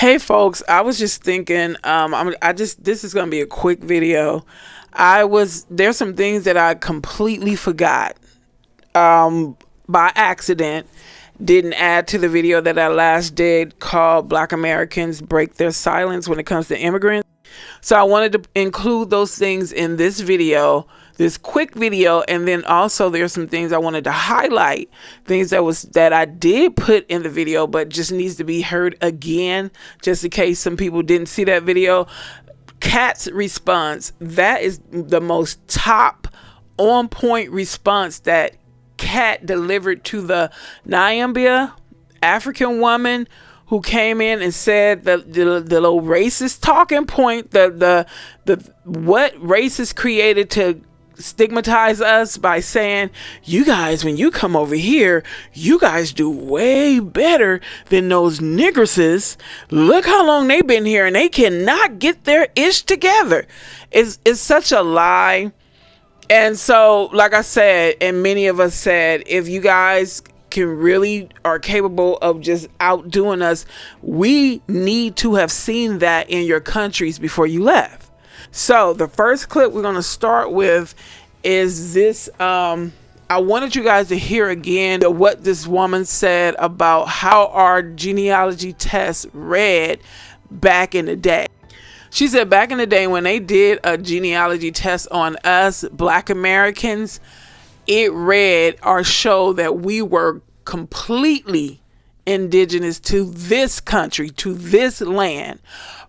Hey folks, I was just thinking, this is gonna be a quick video. There's some things that I completely forgot, by accident. Didn't add to the video that I last did called Black Americans Break Their Silence When It Comes to Immigrants. So I wanted to include those things in this video, this quick video, and then also there's some things I wanted to highlight, things that I did put in the video but just needs to be heard again, just in case some people didn't see that video. Kat's response, that is the most top on point response that Kat delivered to the Nyambia African woman who came in and said the little racist talking point, the what racists created to stigmatize us by saying, you guys, when you come over here, you guys do way better than those niggerses. Look how long they've been here and they cannot get their ish together. It's such a lie. And so, like I said, and many of us said, if you guys are capable of just outdoing us, we need to have seen that in your countries before you left. So the first clip we're going to start with is this. I wanted you guys to hear again what this woman said about how our genealogy tests read back in the day. She said back in the day when they did a genealogy test on us Black Americans, it read or showed that we were completely indigenous to this country, to this land.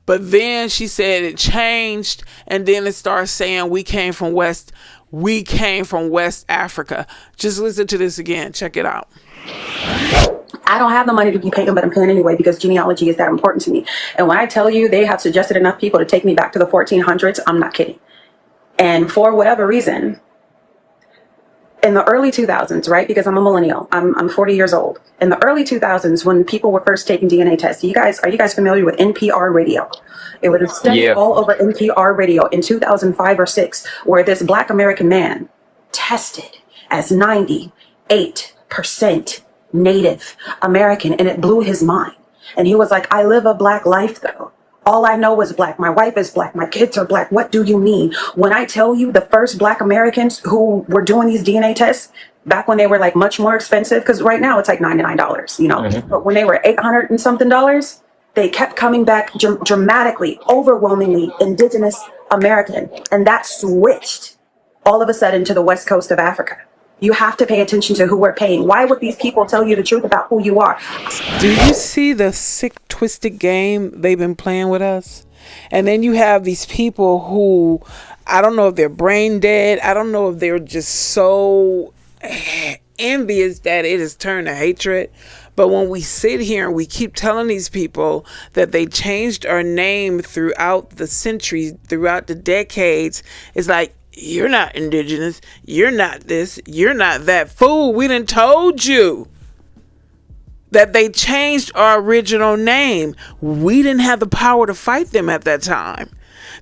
But then she said it changed, and then it started saying we came from West Africa. Just listen to this again. Check it out. I don't have the money to be paying, but I'm paying anyway because genealogy is that important to me. And when I tell you they have suggested enough people to take me back to the 1400s, I'm not kidding. And for whatever reason, in the early 2000s, right? Because I'm a millennial, I'm 40 years old. In the early 2000s, when people were first taking DNA tests, are you guys familiar with NPR radio? It was a study all over NPR radio in 2005 or 6, where this Black American man tested as 98% Native American, and it blew his mind. And he was like, I live a Black life though. All I know is Black. My wife is Black. My kids are Black. What do you mean? When I tell you the first Black Americans who were doing these DNA tests, back when they were like much more expensive, because right now it's like $99, you know, but when they were $800 and something, they kept coming back dramatically, overwhelmingly Indigenous American. And that switched all of a sudden to the West Coast of Africa. You have to pay attention to who we're paying. Why would these people tell you the truth about who you are? Do you see the sick, twisted game they've been playing with us? And then you have these people who, I don't know if they're brain dead. I don't know if they're just so envious that it has turned to hatred. But when we sit here and we keep telling these people that they changed our name throughout the centuries, throughout the decades, it's like, you're not indigenous. You're not this. You're not that. Fool, we done told you that they changed our original name. We didn't have the power to fight them at that time.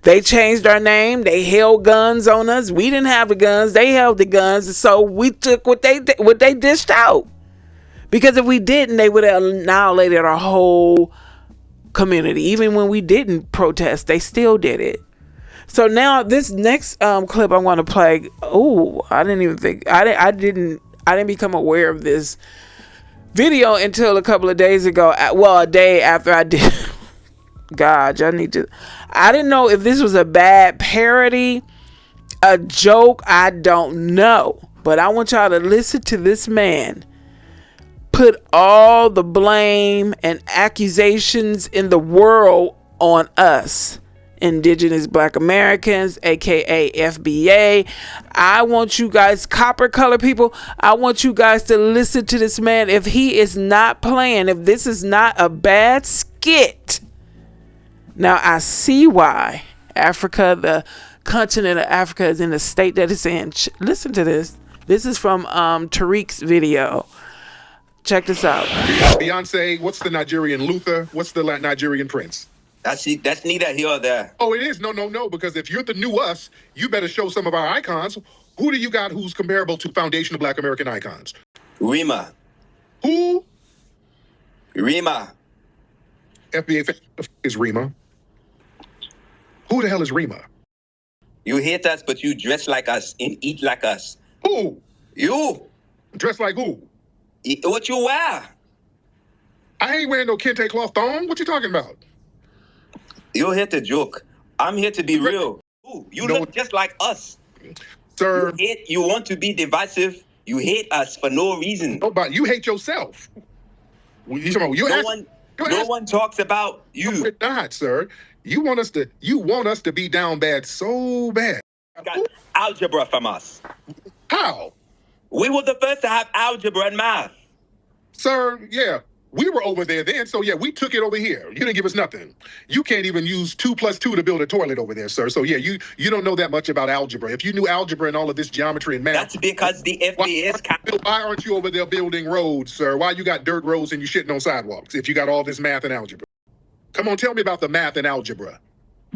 They changed our name. They held guns on us. We didn't have the guns. They held the guns. So we took what they dished out. Because if we didn't, they would have annihilated our whole community. Even when we didn't protest, they still did it. So now this next clip I want to play. Oh, I didn't become aware of this video until a couple of days ago. Well, a day after I did. God, I didn't know if this was a bad parody, a joke. I don't know, but I want y'all to listen to this man put all the blame and accusations in the world on us. Indigenous Black Americans, aka FBA. I want you guys, copper color people, I want you guys to listen to this man. If he is not playing, if this is not a bad skit. Now I see why Africa, the continent of Africa, is in the state that it's in. Listen to this. This is from Tariq's video. Check this out. Beyonce, what's the Nigerian Luther? What's the Nigerian Prince? That's neither here or there. Oh, it is? No, because if you're the new us, you better show some of our icons. Who do you got who's comparable to foundational Black American icons? Rima. Who? Rima. FBA is Rima. Who the hell is Rima? You hate us, but you dress like us and eat like us. Who? You. Dressed like who? What you wear? I ain't wearing no kente cloth thong. What you talking about? You're here to joke. I'm here to be real. Ooh, you No. look just like us. Sir. You want to be divisive. You hate us for no reason. Nobody. You hate yourself. You talking about, No one talks about you. No, we're not, sir. You want us to be down bad so bad. Got algebra from us. How? We were the first to have algebra and math. Sir, yeah. We were over there then, so yeah, we took it over here. You didn't give us nothing. You can't even use 2 + 2 to build a toilet over there, sir. So yeah, you don't know that much about algebra. If you knew algebra and all of this geometry and math. That's because the FBS why aren't you over there building roads, sir? Why you got dirt roads and you shitting on sidewalks if you got all this math and algebra? Come on, tell me about the math and algebra.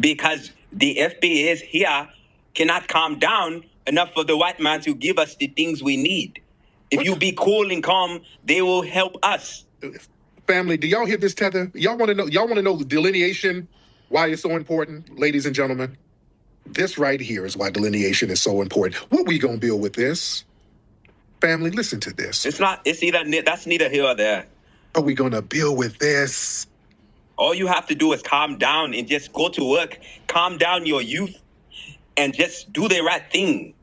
Because the FBS here cannot calm down enough for the white man to give us the things we need. If you be cool and calm, they will help us. Family, do y'all hear this tether? Y'all want to know the delineation, why it's so important, ladies and gentlemen? This right here is why delineation is so important. What we gonna build with this? Family, listen to this. That's neither here or there. Are we gonna build with this? All you have to do is calm down and just go to work. Calm down your youth and just do the right thing.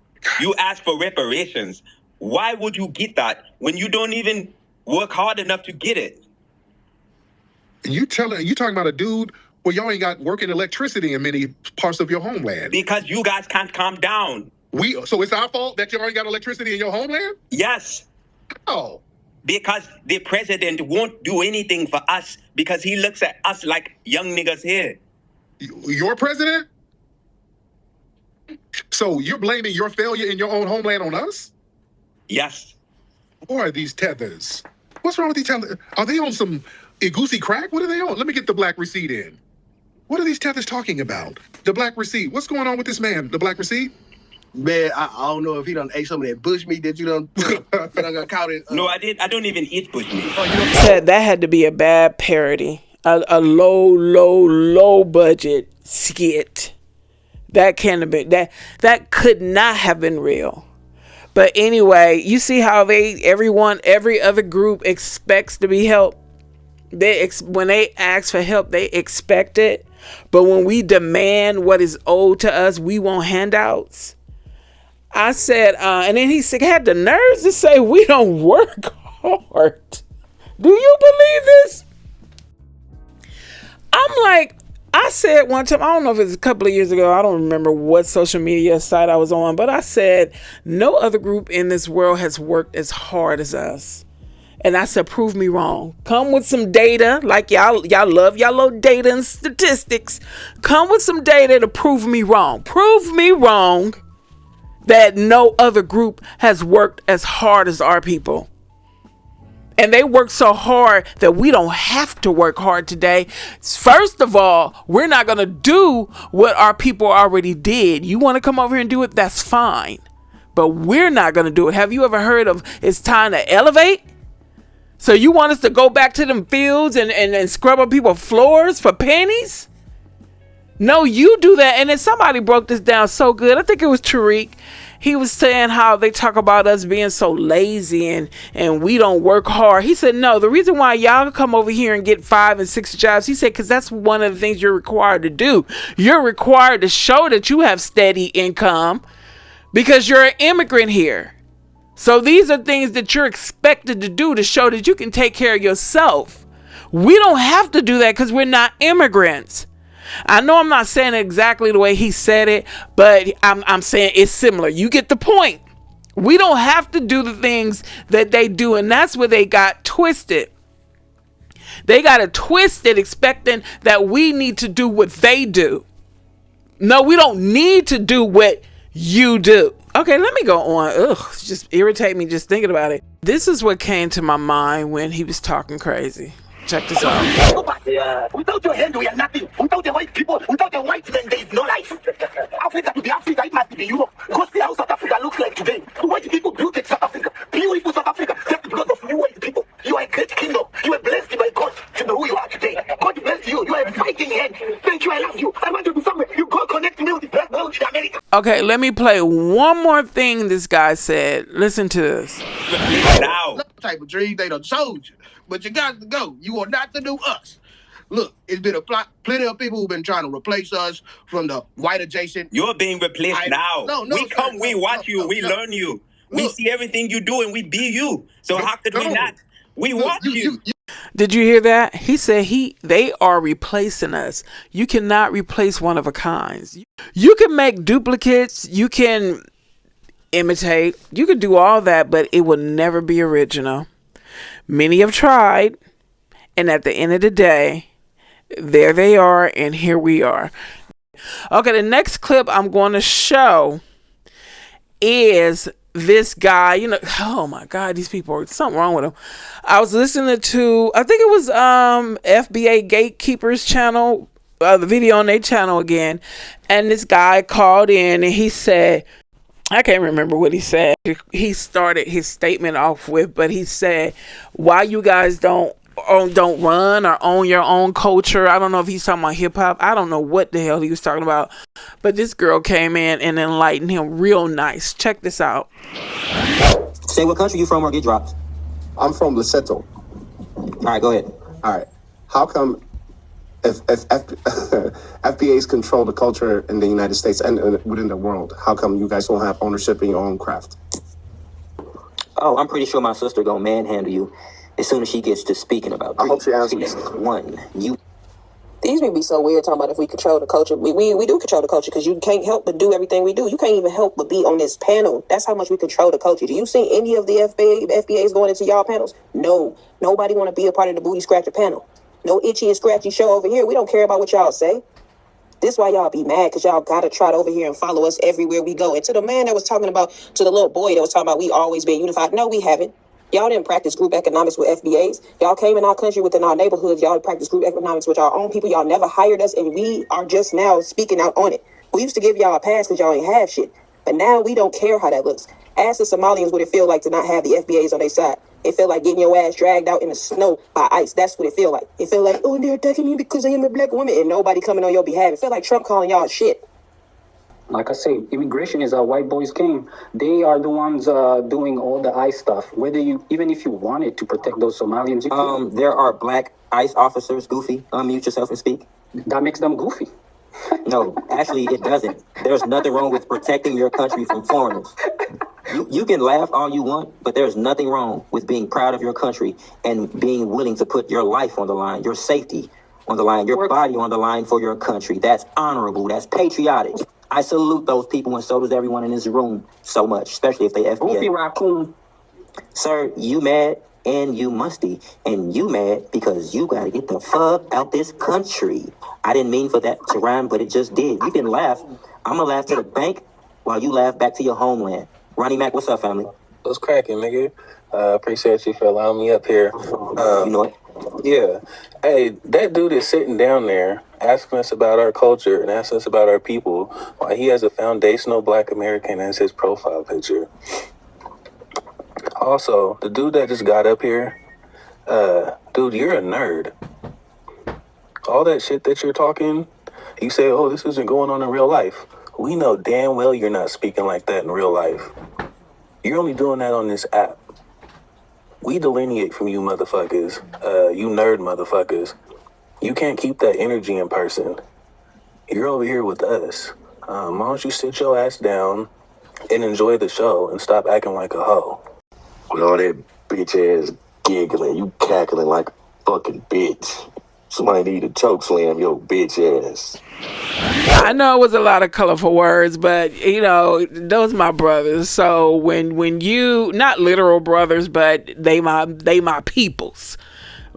You ask for reparations. Why would you get that when you don't even work hard enough to get it? You talking about a dude where y'all ain't got working electricity in many parts of your homeland. Because you guys can't calm down. So it's our fault that y'all ain't got electricity in your homeland? Yes. Oh. Because the president won't do anything for us because he looks at us like young niggas here. Your president? So you're blaming your failure in your own homeland on us? Yes. Who are these tethers? What's wrong with these tethers? Are they on some goosey crack? What are they on? Let me get the black receipt in. What are these tethers talking about? The black receipt. What's going on with this man? The black receipt? Man, I don't know if he done ate some of that bush meat that you done got caught in. No, I don't even eat bush meat. Said that had to be a bad parody. A low budget skit. That can't have been, that could not have been real. But anyway, you see how every other group expects to be helped. When they ask for help, they expect it. But when we demand what is owed to us, we want handouts. I said, and then he had the nerves to say we don't work hard. Do you believe this? I'm like, I said one time, I don't know if it was a couple of years ago, I don't remember what social media site I was on, but I said, no other group in this world has worked as hard as us. And I said, prove me wrong. Come with some data, like y'all love y'all little data and statistics. Come with some data to prove me wrong. Prove me wrong that no other group has worked as hard as our people. And they work so hard that we don't have to work hard today. First of all, we're not going to do what our people already did. You want to come over here and do it? That's fine. But we're not going to do it. Have you ever heard of it's time to elevate? So you want us to go back to them fields and scrub up people's floors for pennies? No, you do that. And then somebody broke this down so good. I think it was Tariq. He was saying how they talk about us being so lazy and we don't work hard. He said, no, the reason why y'all come over here and get 5 and 6 jobs, he said, because that's one of the things you're required to do. You're required to show that you have steady income because you're an immigrant here. So these are things that you're expected to do to show that you can take care of yourself. We don't have to do that because we're not immigrants. I know I'm not saying it exactly the way he said it, but I'm saying it's similar. You get the point. We don't have to do the things that they do, and that's where they got twisted. They got it twisted expecting that we need to do what they do. No, we don't need to do what you do. Okay, let me go on. Ugh, it's just irritate me just thinking about it. This is what came to my mind when he was talking crazy. Check this out. Without your hand, we are nothing. Without the white people, without the white men, there is no life. Africa to be Africa, it must be Europe. Go see how South Africa looks like today. The white people built South Africa. Beautiful South Africa. Just because of you white people. You are a great kingdom. You are blessed by God to be who you are today. God bless with you. You're a fighting head. Thank you, I love you. I want to be somewhere. You go connect me with the black world in America. Okay, let me play one more thing this guy said. Listen to this. Now. Type of dream they done sold you. But you got to go. You are not the new us. Look, it's been plenty of people who've been trying to replace us from the white adjacent. You're being replaced now. We come, we watch you, we learn you. We see everything you do and we be you. So how could we not? We watch you. Did you hear that? He said they are replacing us. You cannot replace one of a kinds. You can make duplicates, you can imitate, you can do all that, but it will never be original. Many have tried, and at the end of the day, there they are, and here we are. Okay, the next clip I'm going to show is this guy. You know, oh my God, these people are something wrong with them. I was listening to, I think it was FBA Gatekeepers channel, the video on their channel again, and this guy called in and he said, I can't remember what he said. He started his statement off with, but he said, why you guys don't run or own your own culture. I don't know if he's talking about hip hop. I don't know what the hell he was talking about. But this girl came in and enlightened him real nice. Check this out. Say what country you from or get dropped. I'm from Lesotho. All right, go ahead. All right. How come if FBAs control the culture in the United States and within the world, how come you guys don't have ownership in your own craft? Oh, I'm pretty sure my sister gonna manhandle you as soon as she gets to speaking about. I hope she answers. 2, 1, you. These people be so weird talking about if we control the culture. We do control the culture because you can't help but do everything we do. You can't even help but be on this panel. That's how much we control the culture. Do you see any of the FBAs going into y'all panels? No. Nobody want to be a part of the booty scratcher panel. No itchy and scratchy show over here. We don't care about what y'all say. This why y'all be mad, because y'all got to trot over here and follow us everywhere we go. And to the man that was talking about, to the little boy that was talking about we always been unified. No, we haven't. Y'all didn't practice group economics with FBAs. Y'all came in our country within our neighborhoods. Y'all practiced group economics with our own people. Y'all never hired us, and we are just now speaking out on it. We used to give y'all a pass because y'all ain't have shit. But now we don't care how that looks. Ask the Somalians what it feel like to not have the FBAs on their side. It feel like getting your ass dragged out in the snow by ice. That's what it feel like. It feel like, oh, they're attacking me because I am a black woman and nobody coming on your behalf. It feel like Trump calling y'all shit. Like I say, immigration is a white boys' game. They are the ones doing all the ICE stuff. Even if you wanted to protect those Somalians, you could. There are black ICE officers. Goofy, unmute yourself and speak. That makes them goofy. No, actually, it doesn't. There's nothing wrong with protecting your country from foreigners. You can laugh all you want, but there's nothing wrong with being proud of your country and being willing to put your life on the line, your safety on the line, your body on the line for your country. That's honorable. That's patriotic. I salute those people, and so does everyone in this room so much, especially if they FBA. Goofy raccoon. Sir, you mad and you musty, and you mad because you gotta get the fuck out this country. I didn't mean for that to rhyme, but it just did. You can laugh. I'm gonna laugh to the bank while you laugh back to your homeland. Ronnie Mac, what's up, family? What's cracking, nigga? Appreciate you for allowing me up here. You know what? Yeah. Hey, that dude is sitting down there asking us about our culture and asking us about our people while he has a foundational Black American as his profile picture. Also, the dude that just got up here, dude, you're a nerd. All that shit that you're talking, you say, oh, this isn't going on in real life. We know damn well you're not speaking like that in real life. You're only doing that on this app. We delineate from you motherfuckers, you nerd motherfuckers. You can't keep that energy in person. You're over here with us. Why don't you sit your ass down and enjoy the show and stop acting like a hoe? With all that bitch ass giggling, you cackling like a fucking bitch. Somebody need to choke slam your bitch ass. I know it was a lot of colorful words, but you know, those my brothers. So when you, not literal brothers, but they my peoples.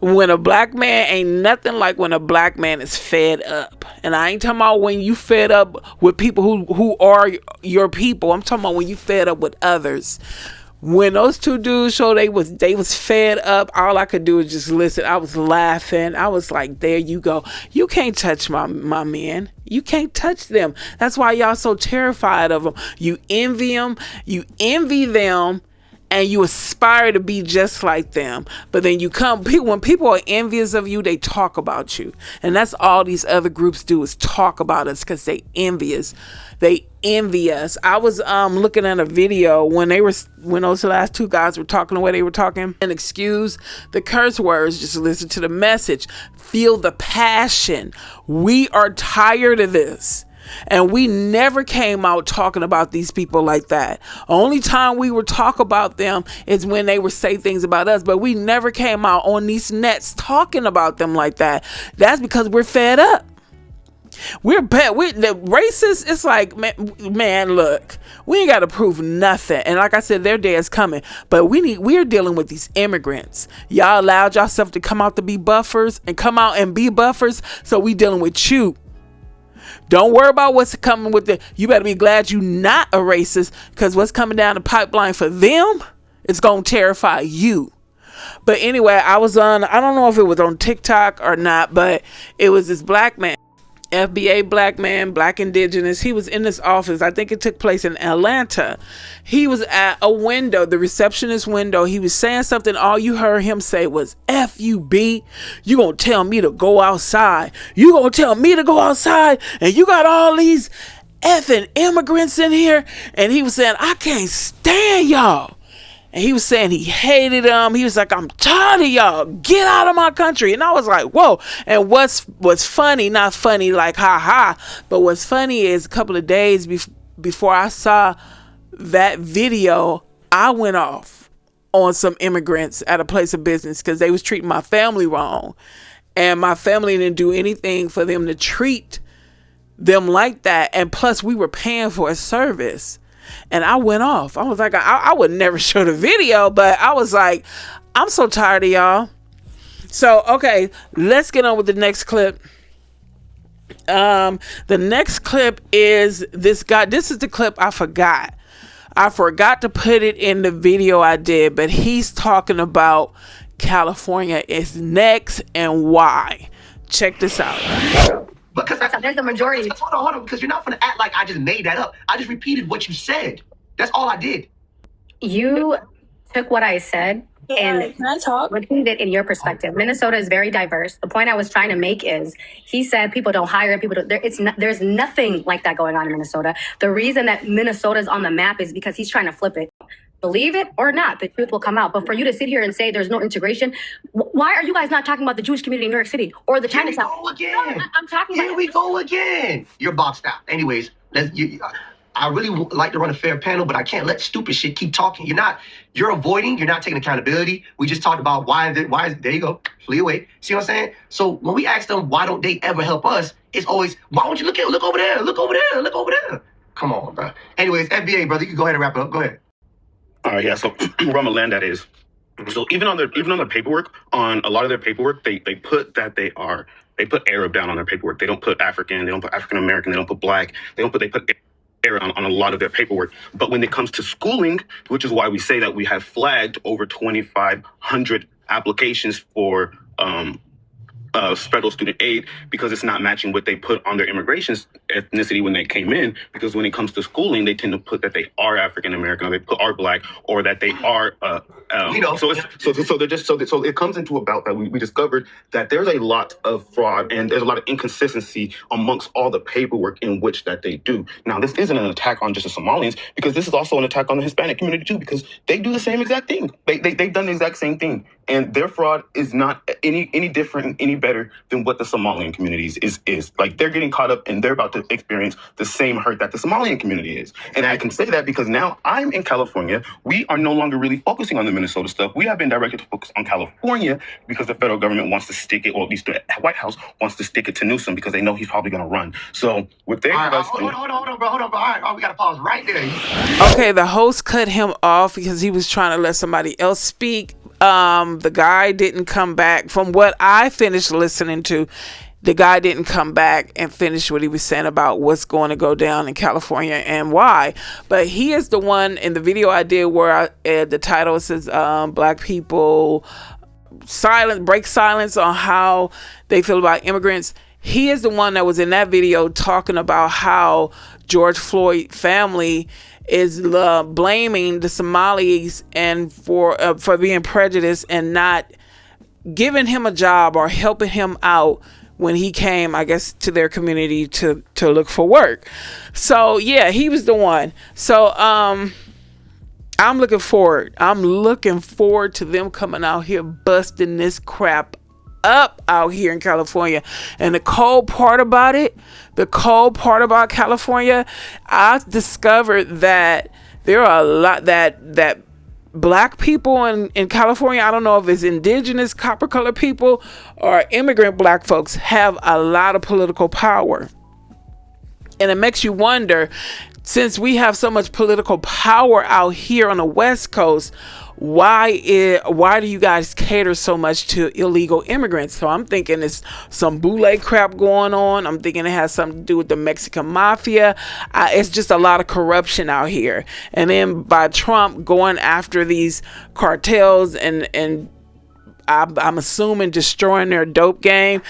When a black man, ain't nothing like when a black man is fed up. And I ain't talking about when you fed up with people who are your people. I'm talking about when you fed up with others. When those two dudes showed they was fed up, all I could do was just listen. I was laughing. I was like, there you go. You can't touch my men. You can't touch them. That's why y'all so terrified of them. You envy them. You envy them. and you aspire to be just like them. But then when people are envious of you, they talk about you. And that's all these other groups do, is talk about us, because they envy us. I was looking at a video when those last two guys were talking the way they were talking, and excuse the curse words, just listen to the message. Feel the passion. We are tired of this. And we never came out talking about these people like that. Only time we would talk about them is when they would say things about us, but we never came out on these nets talking about them like that. That's because we're fed up. We're bad. The racists, it's like, man, look, we ain't got to prove nothing. And like I said, their day is coming. But we're dealing with these immigrants. Y'all allowed yourself to come out to be buffers and come out and be buffers. So we dealing with you. Don't worry about what's coming with you better be glad you not a racist, because what's coming down the pipeline for them, it's going to terrify you. But anyway, I don't know if it was on TikTok or not, but it was this black man, FBA black man, black indigenous. He was in this office. I think it took place in Atlanta. He was at a window, the receptionist window. He was saying something. All you heard him say was, F-U-B, you gonna tell me to go outside. You gonna tell me to go outside, and you got all these effing immigrants in here. And he was saying, I can't stand y'all. And he was saying he hated them. He was like, I'm tired of y'all. Get out of my country. And I was like, whoa. And what's funny, not funny like ha ha, but what's funny is a couple of days before I saw that video, I went off on some immigrants at a place of business because they was treating my family wrong. And my family didn't do anything for them to treat them like that. And plus we were paying for a service. And I went off. I was like, I would never show the video, but I was like, I'm so tired of y'all. So, okay, let's get on with the next clip. The next clip is this guy. This is the clip I forgot. I forgot to put it in the video I did, but he's talking about California is next and why. Check this out. Because there's the majority. Hold on, because you're not going to act like I just made that up. I just repeated what you said. That's all I did. You took what I said and repeated it in your perspective. Minnesota is very diverse. The point I was trying to make is, he said people don't hire, people don't. There's nothing like that going on in Minnesota. The reason that Minnesota is on the map is because he's trying to flip it. Believe it or not, the truth will come out. But for you to sit here and say there's no integration, why are you guys not talking about the Jewish community in New York City or the Chinatown? Here we go again. No, I'm talking about. Here we go again. You're boxed out. Anyways, I really like to run a fair panel, but I can't let stupid shit keep talking. You're avoiding. You're not taking accountability. We just talked about why there you go. Flee away. See what I'm saying? So when we ask them why don't they ever help us, it's always, why don't you look over there? Look over there. Look over there. Come on, bro. Anyways, FBA, brother, you can go ahead and wrap it up. Go ahead. Yeah, so where I'm gonna land at is, so even on their paperwork, on a lot of their paperwork, they put that they put Arab down on their paperwork. They don't put African, they don't put African American, they don't put Black, they put Arab on a lot of their paperwork. But when it comes to schooling, which is why we say that we have flagged over 2,500 applications for federal student aid, because it's not matching what they put on their immigration ethnicity when they came in. Because when it comes to schooling, they tend to put that they are African American, or they put are Black, or that they are. So it comes into about that we discovered that there's a lot of fraud and there's a lot of inconsistency amongst all the paperwork in which that they do. Now, this isn't an attack on just the Somalians, because this is also an attack on the Hispanic community too, because they do the same exact thing. They've done the exact same thing, and their fraud is not any different, any better than what the Somalian communities is. Like, they're getting caught up and they're about to experience the same hurt that the Somalian community is. And I can say that because now I'm in California. We are no longer really focusing on the Minnesota stuff. We have been directed to focus on California because the federal government wants to stick it, or at least the White House wants to stick it to Newsom, because they know he's probably going to run. So with their hold on, bro. All right, we got to pause right there. Okay, the host cut him off because he was trying to let somebody else speak. The guy didn't come back. From what I finished listening to, the guy didn't come back and finish what he was saying about what's going to go down in California and why. But he is the one in the video I did where the title says Black people break silence on how they feel about immigrants. He is the one that was in that video talking about how George Floyd family is blaming the Somalis and for being prejudiced and not giving him a job or helping him out when he came, I guess, to their community to look for work. So yeah, he was the one. So I'm looking forward to them coming out here busting this crap up out here in California. And the cold part about California, I discovered that there are a lot that black people in California, I don't know if it's indigenous copper color people or immigrant black folks, have a lot of political power. And it makes you wonder, since we have so much political power out here on the West Coast, why do you guys cater so much to illegal immigrants? So I'm thinking it's some boule crap going on. I'm thinking it has something to do with the Mexican mafia. It's just a lot of corruption out here. And then by Trump going after these cartels and I'm assuming destroying their dope game,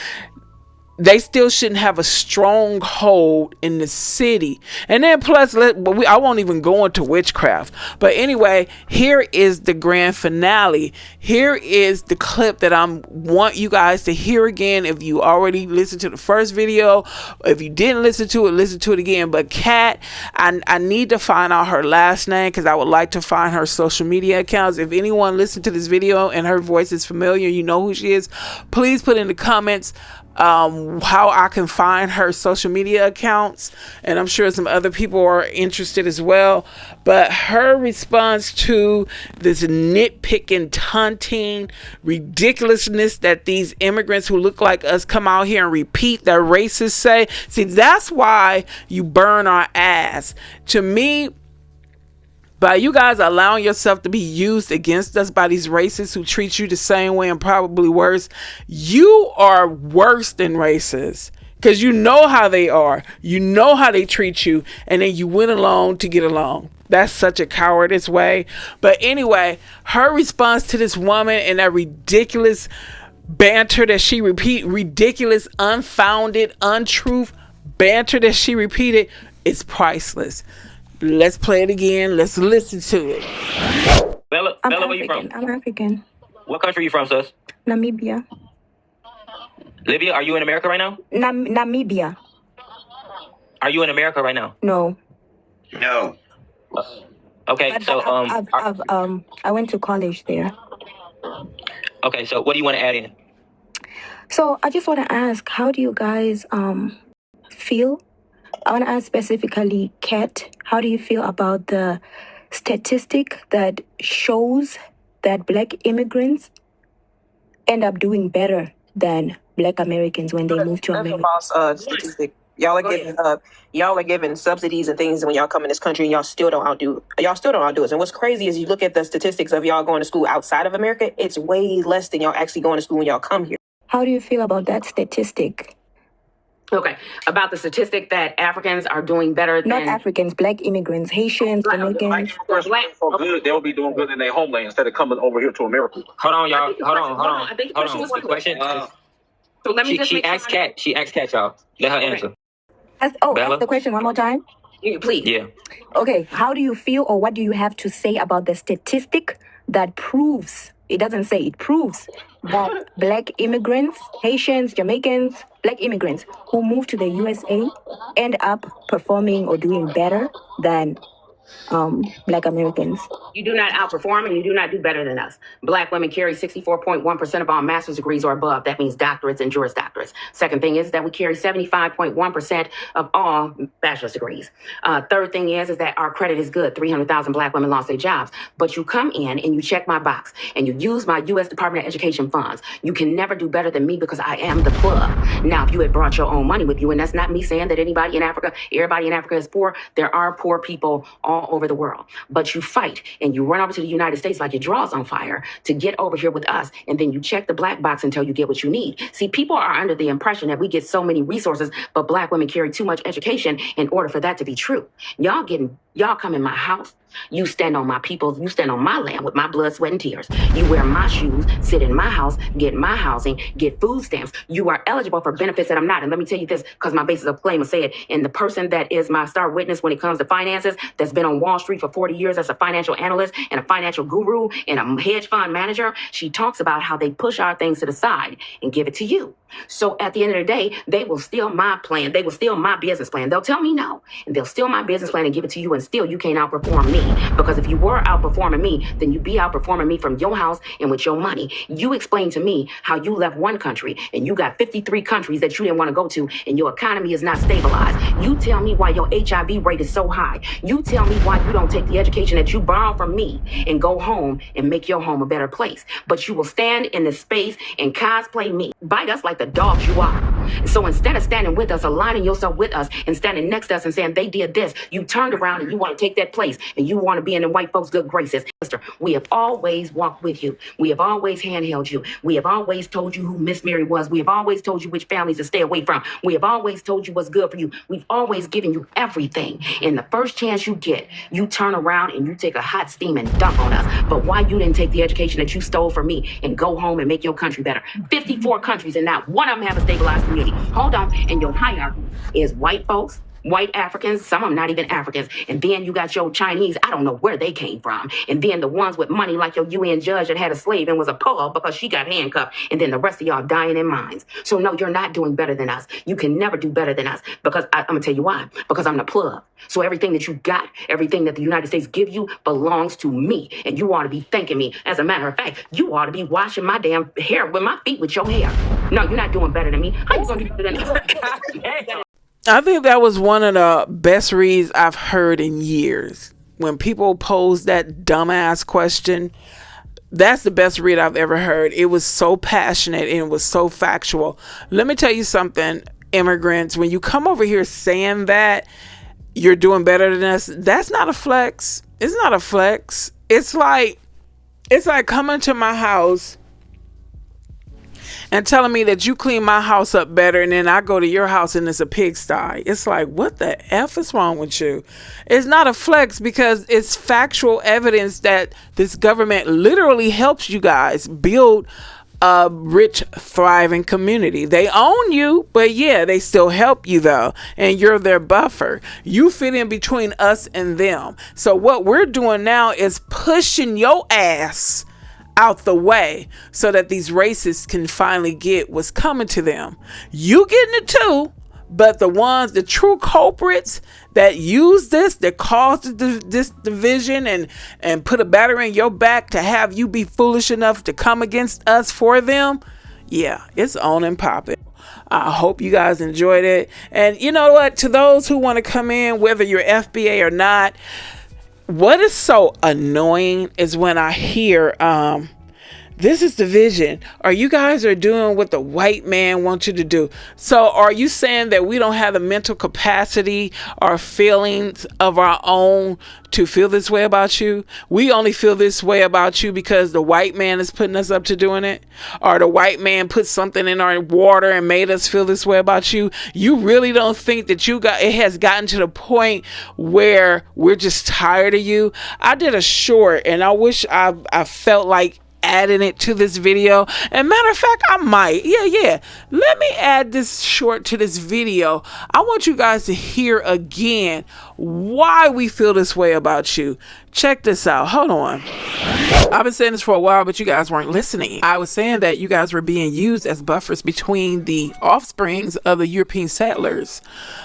they still shouldn't have a strong hold in the city. And then plus, I won't even go into witchcraft. But anyway, here is the grand finale. Here is the clip that I want you guys to hear again. If you already listened to the first video, if you didn't listen to it again. But Kat, I need to find out her last name because I would like to find her social media accounts. If anyone listened to this video and her voice is familiar, you know who she is, please put in the comments how I can find her social media accounts, and I'm sure some other people are interested as well. But her response to this nitpicking, taunting ridiculousness that these immigrants who look like us come out here and repeat that racists say, see, that's why you burn our ass. To me, by you guys allowing yourself to be used against us by these racists who treat you the same way and probably worse, you are worse than racists. Because you know how they are. You know how they treat you. And then you went along to get along. That's such a cowardice way. But anyway, her response to this woman and that ridiculous banter that she ridiculous, unfounded, untruth banter that she repeated is priceless. Let's play it again. Let's listen to it. Bella, where you from? I'm African. What country are you from, sis? Namibia. Libya, are you in America right now? Namibia. Are you in America right now? No. No. Okay, But so I went to college there. Okay, so what do you want to add in? So I just want to ask, how do you guys feel? I want to ask specifically, Kat, how do you feel about the statistic that shows that black immigrants end up doing better than black Americans when they move to America? That's a false statistic. Y'all are giving subsidies and things when y'all come in this country, and y'all still don't outdo us. And what's crazy is you look at the statistics of y'all going to school outside of America, it's way less than y'all actually going to school when y'all come here. How do you feel about that statistic? Okay, about the statistic that Africans are doing better than... Not Africans, black immigrants, Haitians, Jamaicans. Good, they'll be doing good in their homeland instead of coming over here to America. Hold on, y'all. Hold on. I think the question was The question. So let me just she asked Kat. She asked Kat, y'all. Let her answer. Ask the question one more time. Please. Yeah. Okay, how do you feel, or what do you have to say about the statistic that proves, it doesn't say, it proves that black immigrants, Haitians, Jamaicans, black immigrants who move to the USA end up performing or doing better than black Americans? You do not outperform and you do not do better than us. Black women carry 64.1% of all master's degrees or above. That means doctorates and juris doctorates. Second thing is that we carry 75.1% of all bachelor's degrees. Third thing is that our credit is good. 300,000 black women lost their jobs. But you come in and you check my box and you use my U.S. Department of Education funds. You can never do better than me because I am the plug. Now, if you had brought your own money with you, and that's not me saying that everybody in Africa is poor. There are poor people all over the world. But you fight and you run over to the United States like your draw's on fire to get over here with us. And then you check the black box until you get what you need. See, people are under the impression that we get so many resources, but black women carry too much education in order for that to be true. Y'all getting Y'all come in my house. You stand on my people. You stand on my land with my blood, sweat, and tears. You wear my shoes, sit in my house, get my housing, get food stamps. You are eligible for benefits that I'm not. And let me tell you this, because my basis of claim will say it. And the person that is my star witness when it comes to finances, that's been on Wall Street for 40 years as a financial analyst and a financial guru and a hedge fund manager, she talks about how they push our things to the side and give it to you. So at the end of the day, they will steal my plan. They will steal my business plan. They'll tell me no, and they'll steal my business plan and give it to you, and still you can't outperform me. Because if you were outperforming me, then you'd be outperforming me from your house and with your money. You explain to me how you left one country and you got 53 countries that you didn't want to go to, and your economy is not stabilized. You tell me why your HIV rate is so high. You tell me why you don't take the education that you borrow from me and go home and make your home a better place. But you will stand in this space and cosplay me, bite us like the dogs you are. So instead of standing with us, aligning yourself with us, and standing next to us and saying they did this, you turned around and you want to take that place and you want to be in the white folks' good graces. Sister, we have always walked with you. We have always handheld you. We have always told you who Miss Mary was. We have always told you which families to stay away from. We have always told you what's good for you. We've always given you everything. And the first chance you get, you turn around and you take a hot steam and dump on us. But why you didn't take the education that you stole from me and go home and make your country better? 54 countries and not one of them have a stabilized community. Hold on. And your hierarchy is white folks, white Africans, some of them not even Africans. And then you got your Chinese, I don't know where they came from. And then the ones with money like your UN judge that had a slave and was a poor because she got handcuffed. And then the rest of y'all dying in mines. So no, you're not doing better than us. You can never do better than us, because I'm going to tell you why. Because I'm the plug. So everything that you got, everything that the United States give you belongs to me. And you ought to be thanking me. As a matter of fact, you ought to be washing my damn hair with my feet with your hair. No, you're not doing better than me. How you going to do better than us? I think that was one of the best reads I've heard in years. When people pose that dumbass question, that's the best read I've ever heard. It was so passionate and it was so factual. Let me tell you something, immigrants. When you come over here saying that you're doing better than us, that's not a flex. It's not a flex. It's like coming to my house and telling me that you clean my house up better, and then I go to your house and it's a pigsty. It's like, what the F is wrong with you? It's not a flex, because it's factual evidence that this government literally helps you guys build a rich, thriving community. They own you, but yeah, they still help you though, and you're their buffer. You fit in between us and them. So what we're doing now is pushing your ass out the way so that these racists can finally get what's coming to them. You getting it too, but the true culprits that use this, that caused this division and put a battery in your back to have you be foolish enough to come against us for them, yeah, it's on and popping. I hope you guys enjoyed it. And you know what? To those who want to come in, whether you're FBA or not, what is so annoying is when I hear, this is division, or you guys are doing what the white man wants you to do. So are you saying that we don't have the mental capacity or feelings of our own to feel this way about you? We only feel this way about you because the white man is putting us up to doing it, or the white man put something in our water and made us feel this way about you. You really don't think that it has gotten to the point where we're just tired of you? I did a short, and I wish I felt like adding it to this video. And matter of fact, I might. Yeah. Let me add this short to this video. I want you guys to hear again why we feel this way about you. Check this out. Hold on. I've been saying this for a while, but you guys weren't listening. I was saying that you guys were being used as buffers between the offsprings of the European settlers,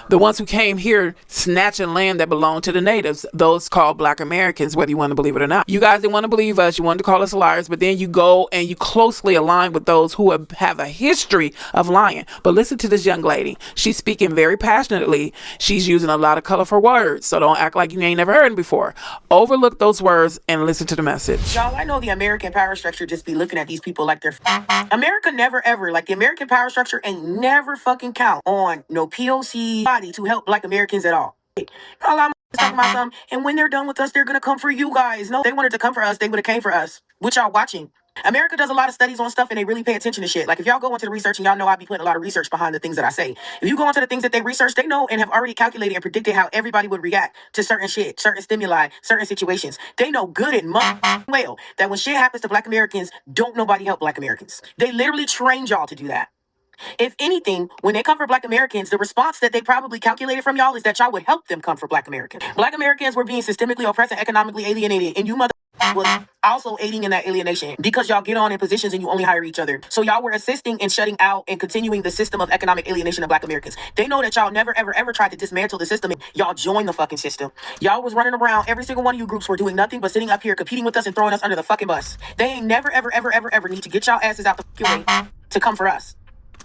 the ones who came here snatching land that belonged to the natives, those called Black Americans, whether you want to believe it or not. You guys didn't want to believe us. You wanted to call us liars, but then you go and you closely align with those who have a history of lying. But listen to this young lady. She's speaking very passionately. She's using a lot of colorful words, so don't act like you ain't never heard them before. Overlook those words and listen to the message. Y'all, I know the American power structure just be looking at these people like they're America never ever, like the American power structure ain't never fucking count on no POC body to help Black Americans at all. All I'm talking about something, and when they're done with us, they're gonna come for you guys. No, they wanted to come for us, they would have came for us. What y'all watching? America does a lot of studies on stuff and they really pay attention to shit. Like if y'all go into the research, and y'all know I be putting a lot of research behind the things that I say. If you go into the things that they research, they know and have already calculated and predicted how everybody would react to certain shit, certain stimuli, certain situations. They know good and well that when shit happens to Black Americans, don't nobody help Black Americans. They literally trained y'all to do that. If anything, when they come for Black Americans, the response that they probably calculated from y'all is that y'all would help them come for Black Americans. Black Americans were being systemically oppressed and economically alienated, and you mother was also aiding in that alienation because y'all get on in positions and you only hire each other. So y'all were assisting in shutting out and continuing the system of economic alienation of Black Americans. They know that y'all never, ever, ever tried to dismantle the system. Y'all joined the fucking system. Y'all was running around. Every single one of you groups were doing nothing but sitting up here competing with us and throwing us under the fucking bus. They ain't never, ever, ever, ever, ever need to get y'all asses out the fucking way to come for us.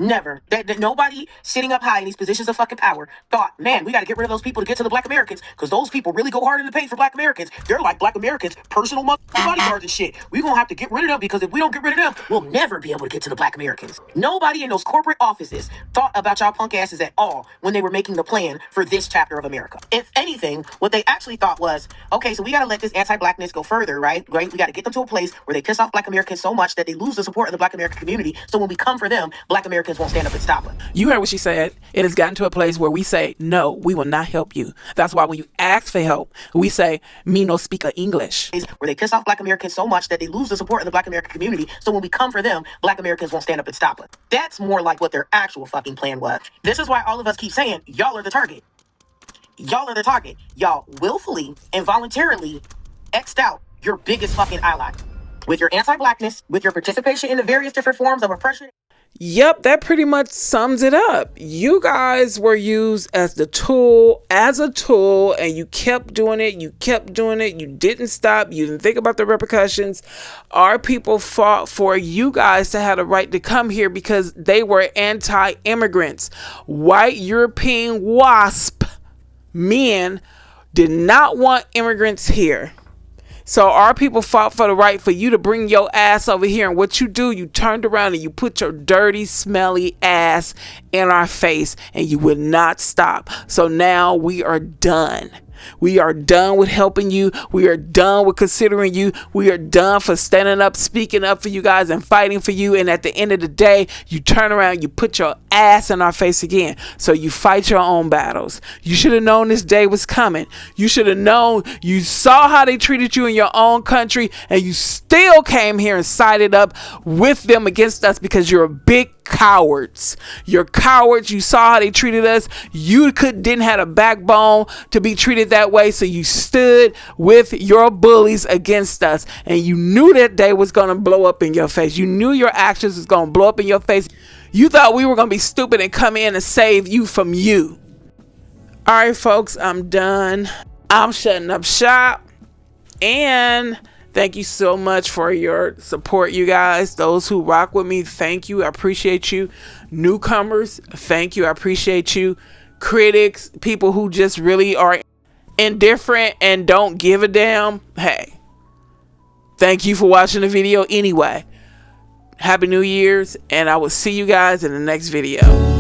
Never. That nobody sitting up high in these positions of fucking power thought, man, we got to get rid of those people to get to the Black Americans because those people really go hard in the paint for Black Americans. They're like Black Americans, personal bodyguards and shit. We're going to have to get rid of them because if we don't get rid of them, we'll never be able to get to the Black Americans. Nobody in those corporate offices thought about y'all punk asses at all when they were making the plan for this chapter of America. If anything, what they actually thought was, okay, so we got to let this anti-Blackness go further, right? We got to get them to a place where they piss off Black Americans so much that they lose the support of the Black American community. So when we come for them, Black Americans won't stand up and stop us. You heard what she said. It has gotten to a place where we say, no, we will not help you. That's why when you ask for help, we say, me no speak English. Where they piss off Black Americans so much that they lose the support of the Black American community. So when we come for them, Black Americans won't stand up and stop us. That's more like what their actual fucking plan was. This is why all of us keep saying, y'all are the target. Y'all are the target. Y'all willfully and voluntarily X'd out your biggest fucking ally. With your anti-Blackness, with your participation in the various different forms of oppression. Yep, that pretty much sums it up. You guys were used as a tool, and you kept doing it. You didn't stop. You didn't think about the repercussions. Our people fought for you guys to have the right to come here because they were anti-immigrants. White European WASP men did not want immigrants here. So our people fought for the right for you to bring your ass over here. And what you do, you turned around and you put your dirty, smelly ass in our face and you would not stop. So now we are done. We are done with helping you. We are done with considering you. We are done for standing up, speaking up for you guys and fighting for you. And at the end of the day, you turn around, you put your ass in our face again. So you fight your own battles. You should have known this day was coming. You should have known. You saw how they treated you in your own country and you still came here and sided up with them against us because you're big cowards. You're cowards. You saw how they treated us. You didn't have a backbone to be treated that way, so you stood with your bullies against us, and you knew that day was going to blow up in your face. You knew your actions was going to blow up in your face. You thought we were going to be stupid and come in and save you from you. All right, folks, I'm done. I'm shutting up shop, and thank you so much for your support, you guys. Those who rock with me, thank you. I appreciate you. Newcomers, thank you. I appreciate you. Critics, people who just really are indifferent and don't give a damn, hey, thank you for watching the video anyway. Happy New Year's, and I will see you guys in the next video.